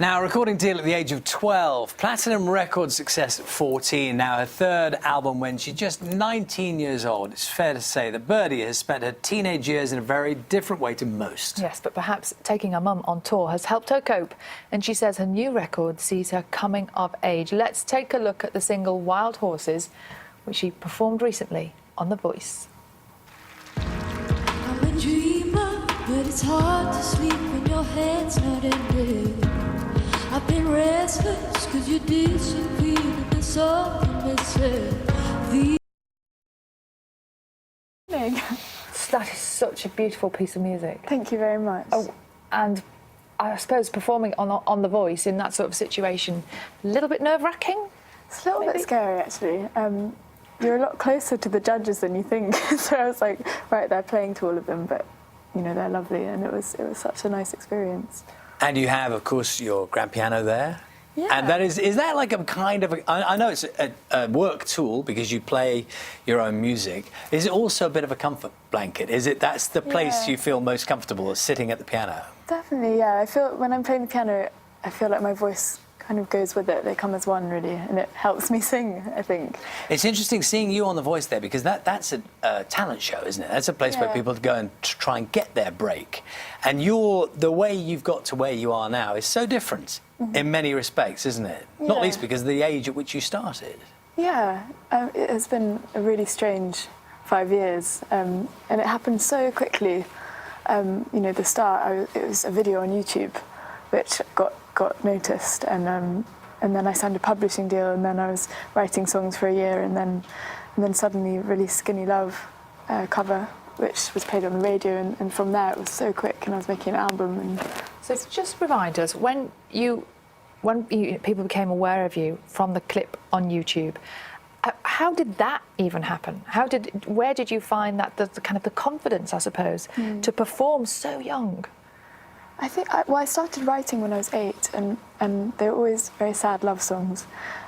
Now, a recording deal at the age of 12, platinum record success at 14, now her third album when she's just 19 years old. It's fair to say that Birdy has spent her teenage years in a very different way to most. Yes, but perhaps taking her mum on tour has helped her cope, and she says her new record sees her coming of age. Let's take a look at the single Wild Horses, which she performed recently on The Voice. I'm a dreamer, but it's hard to sleep when your head's not in bed. I've been restless cause you disappeared and there's something missing. That is such a beautiful piece of music. Thank you very much. Oh, and I suppose performing on The Voice in that sort of situation, a little bit nerve-wracking? It's a little bit scary, actually. You're a lot closer to the judges than you think. So I was like right there playing to all of them, but you know, they're lovely, and it was such a nice experience. And you have, of course, your grand piano there. Yeah. And that is that like a kind of I know it's a work tool because you play your own music. Is it also a bit of a comfort blanket? Is it that's the place you feel most comfortable, sitting at the piano? Definitely, yeah. I feel when I'm playing the piano, I feel like my voice kind of goes with it. They come as one, really, and it helps me sing, I think. It's interesting seeing you on The Voice there because that's a talent show, isn't it? That's a place where people go and try and get their break. And the way you've got to where you are now is so different in many respects, isn't it? Yeah. Not least because of the age at which you started. Yeah, it has been a really strange 5 years, and it happened so quickly. You know, the start, it was a video on YouTube, which got noticed, and then I signed a publishing deal, and then I was writing songs for a year, and then suddenly Really Skinny Love cover, which was played on the radio, and from there it was so quick, and I was making an album. And So just remind us, when people became aware of you from the clip on YouTube, how did that even happen? Where did you find that the kind of the confidence, I suppose, to perform so young? I think I started writing when I was 8, and they were always very sad love songs.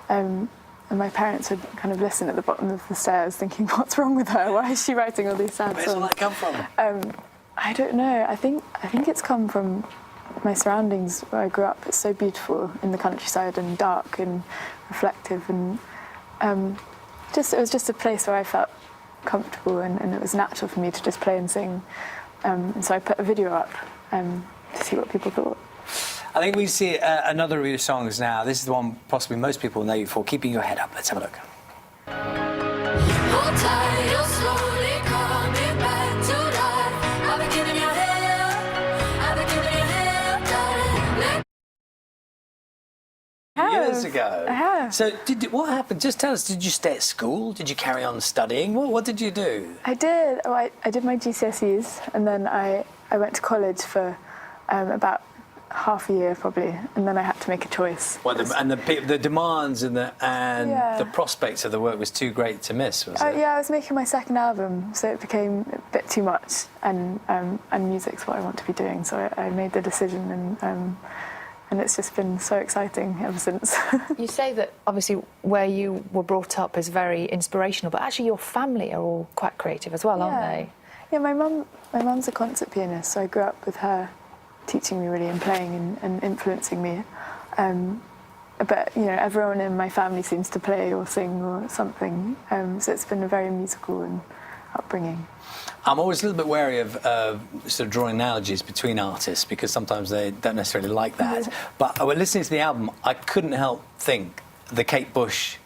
And my parents would kind of listen at the bottom of the stairs thinking, what's wrong with her? Why is she writing all these sad songs? Where's all that come from? I don't know. I think it's come from my surroundings where I grew up. It's so beautiful in the countryside and dark and reflective, and it was just a place where I felt comfortable, and it was natural for me to just play and sing. And so I put a video up to see what people thought. I think we see another of your songs now. This is the one possibly most people know you for, Keeping Your Head Up. Let's have a look. Hold tight, you're slowly coming back to life. I've been giving your head up, I've been giving your head up, darling. Years ago. I have. So what happened? Just tell us, did you stay at school? Did you carry on studying? What did you do? I did. Oh, I did my GCSEs, and then I went to college for about half a year probably, and then I had to make a choice. Well, the demands and the prospects of the work was too great to miss, was it? Yeah, I was making my second album, so it became a bit too much, and music's what I want to be doing, so I made the decision, and it's just been so exciting ever since. You say that obviously where you were brought up is very inspirational, but actually your family are all quite creative as well, aren't they? Yeah, my mum's a concert pianist, so I grew up with her teaching me really and playing and influencing me. But you know, everyone in my family seems to play or sing or something, so it's been a very musical upbringing. I'm always a little bit wary of sort of drawing analogies between artists because sometimes they don't necessarily like that. But when listening to the album, I couldn't help think the Kate Bush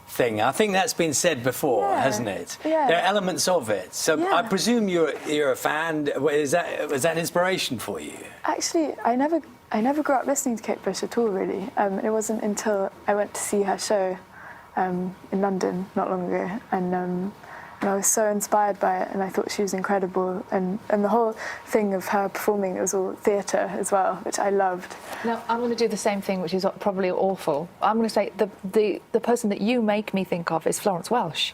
thing. I think that's been said before, hasn't it? Yeah. There are elements of it. So I presume you're a fan. Was that an inspiration for you? Actually, I never grew up listening to Kate Bush at all, really. It wasn't until I went to see her show in London not long ago, and I was so inspired by it, and I thought she was incredible, and the whole thing of her performing, it was all theatre as well, which I loved. Now, I'm going to do the same thing, which is probably awful. I'm going to say the person that you make me think of is Florence Welsh.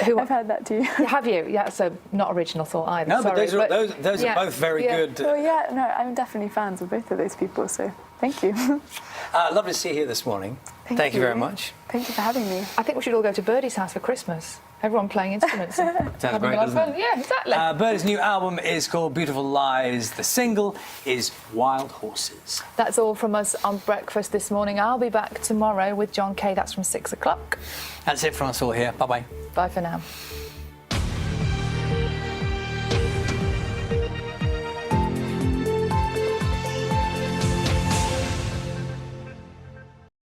I've heard that too. Have you? Yeah, so not original thought either. No, sorry, but those are both very good. Well, yeah, no, I'm definitely fans of both of those people, so thank you. Lovely to see you here this morning. Thank you very much. Thank you for having me. I think we should all go to Birdy's house for Christmas. Everyone playing instruments. And Sounds having great, a lot of doesn't fun. it? Yeah, exactly. Birdie's new album is called Beautiful Lies. The single is Wild Horses. That's all from us on Breakfast this morning. I'll be back tomorrow with John Kay. That's from 6 o'clock. That's it from us all here. Bye-bye. Bye for now.